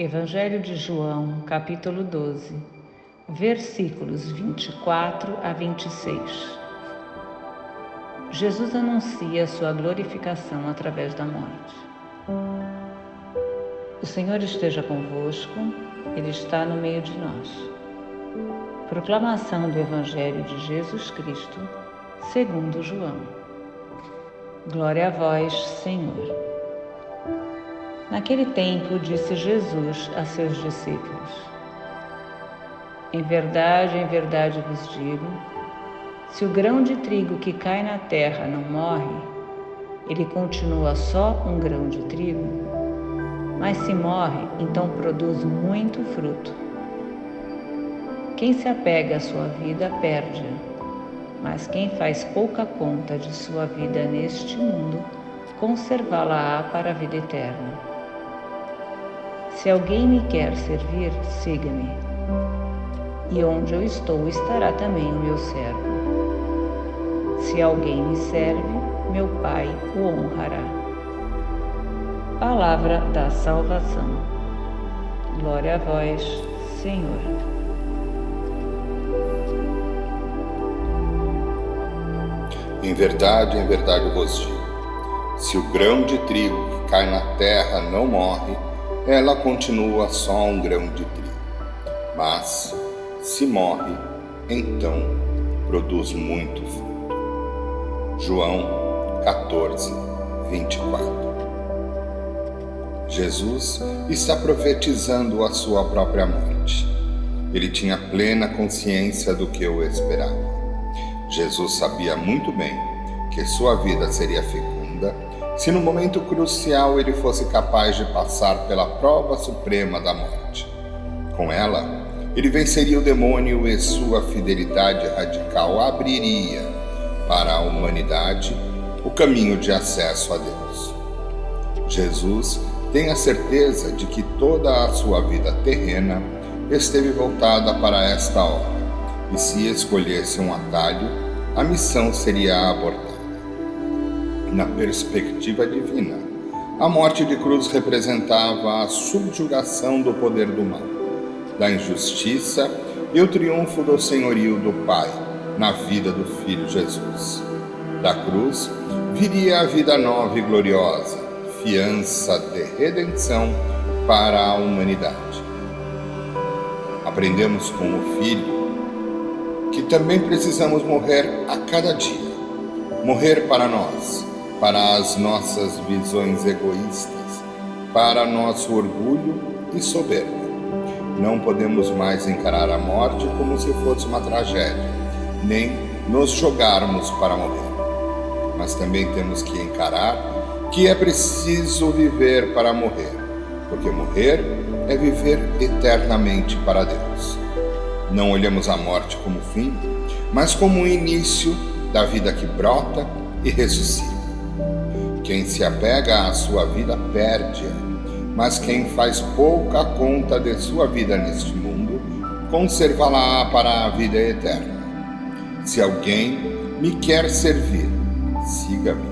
Evangelho de João, capítulo 12, versículos 24 a 26. Jesus anuncia sua glorificação através da morte. O Senhor esteja convosco, Ele está no meio de nós. Proclamação do Evangelho de Jesus Cristo, segundo João. Glória a vós, Senhor. Naquele tempo, disse Jesus a seus discípulos: em verdade vos digo, se o grão de trigo que cai na terra não morre, ele continua só um grão de trigo, mas se morre, então produz muito fruto. Quem se apega à sua vida perde-a, mas quem faz pouca conta de sua vida neste mundo, conservá-la-á para a vida eterna. Se alguém me quer servir, siga-me. E onde eu estou, estará também o meu servo. Se alguém me serve, meu Pai o honrará. Palavra da salvação. Glória a vós, Senhor. Em verdade vos digo, se o grão de trigo que cai na terra não morre, ela continua só um grão de trigo. Mas, se morre, então produz muito fruto. João 14, 24. Jesus está profetizando a sua própria morte. Ele tinha plena consciência do que o esperava. Jesus sabia muito bem que sua vida seria fecunda se no momento crucial ele fosse capaz de passar pela prova suprema da morte. Com ela, ele venceria o demônio e sua fidelidade radical abriria para a humanidade o caminho de acesso a Deus. Jesus tem a certeza de que toda a sua vida terrena esteve voltada para esta hora, e se escolhesse um atalho, a missão seria abortada. Na perspectiva divina, a morte de cruz representava a subjugação do poder do mal, da injustiça e o triunfo do senhorio do Pai na vida do Filho Jesus. Da cruz viria a vida nova e gloriosa, fiança de redenção para a humanidade. Aprendemos com o Filho que também precisamos morrer a cada dia, morrer para nós, para as nossas visões egoístas, para nosso orgulho e soberba. Não podemos mais encarar a morte como se fosse uma tragédia, nem nos jogarmos para morrer. Mas também temos que encarar que é preciso viver para morrer, porque morrer é viver eternamente para Deus. Não olhamos a morte como fim, mas como o início da vida que brota e ressuscita. Quem se apega à sua vida perde-a, mas quem faz pouca conta de sua vida neste mundo, conserva-la para a vida eterna. Se alguém me quer servir, siga-me,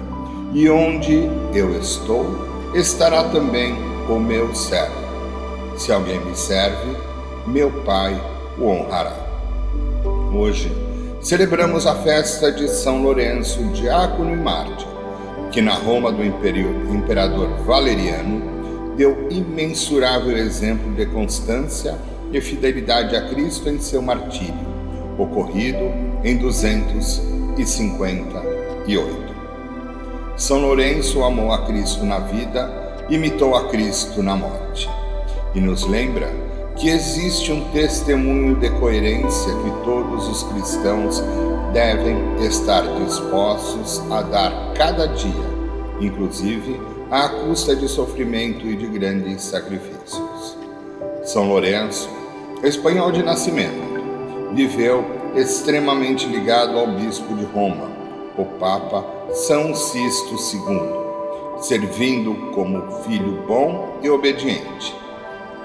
e onde eu estou, estará também o meu servo. Se alguém me serve, meu Pai o honrará. Hoje, celebramos a festa de São Lourenço, diácono e mártir, que na Roma do imperador Valeriano deu imensurável exemplo de constância e fidelidade a Cristo em seu martírio, ocorrido em 258. São Lourenço amou a Cristo na vida, imitou a Cristo na morte, e nos lembra que existe um testemunho de coerência que todos os cristãos devem estar dispostos a dar cada dia, inclusive à custa de sofrimento e de grandes sacrifícios. São Lourenço, espanhol de nascimento, viveu extremamente ligado ao bispo de Roma, o Papa São Sisto II, servindo como filho bom e obediente.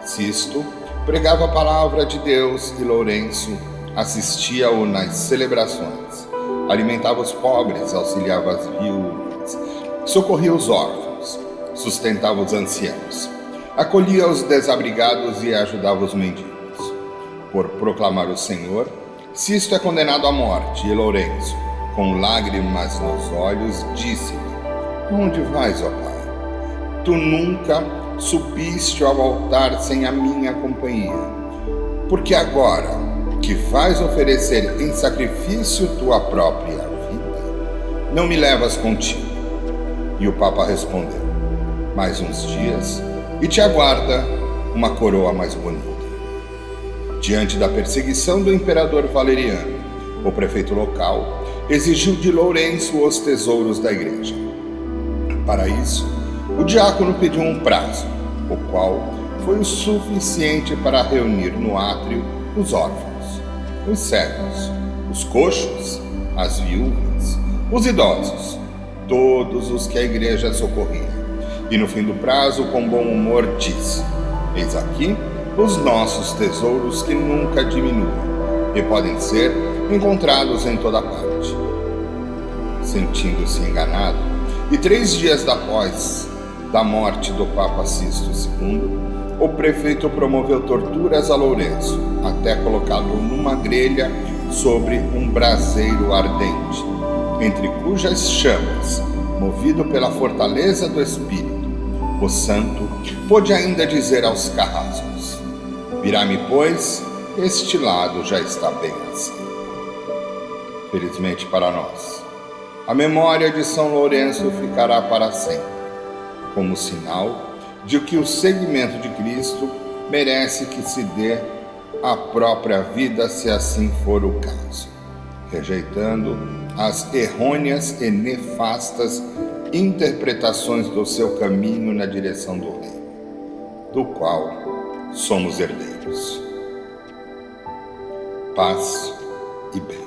Sisto pregava a palavra de Deus e Lourenço assistia-o nas celebrações, alimentava os pobres, auxiliava as viúvas, socorria os órfãos, sustentava os anciãos, acolhia os desabrigados e ajudava os mendigos. Por proclamar o Senhor, Sisto é condenado à morte, e Lourenço, com lágrimas nos olhos, disse-lhe: Onde vais, ó Pai? Tu nunca subiste ao altar sem a minha companhia. Porque agora que vais oferecer em sacrifício tua própria vida, não me levas contigo. E o Papa respondeu: Mais uns dias, e te aguarda uma coroa mais bonita. Diante da perseguição do imperador Valeriano, o prefeito local exigiu de Lourenço os tesouros da igreja. Para isso, o diácono pediu um prazo, o qual foi o suficiente para reunir no átrio os órfãos, os cegos, os coxos, as viúvas, os idosos, todos os que a igreja socorria. E no fim do prazo, com bom humor, disse: Eis aqui os nossos tesouros que nunca diminuem e podem ser encontrados em toda parte. Sentindo-se enganado, e 3 dias após da morte do Papa Sisto II, o prefeito promoveu torturas a Lourenço, até colocá-lo numa grelha sobre um braseiro ardente, entre cujas chamas, movido pela fortaleza do espírito, o santo pôde ainda dizer aos carrascos: Virá-me, pois, este lado já está bem assim. Felizmente para nós, a memória de São Lourenço ficará para sempre, como sinal de que o seguimento de Cristo merece que se dê a própria vida, se assim for o caso, rejeitando as errôneas e nefastas interpretações do seu caminho na direção do reino, do qual somos herdeiros. Paz e bem.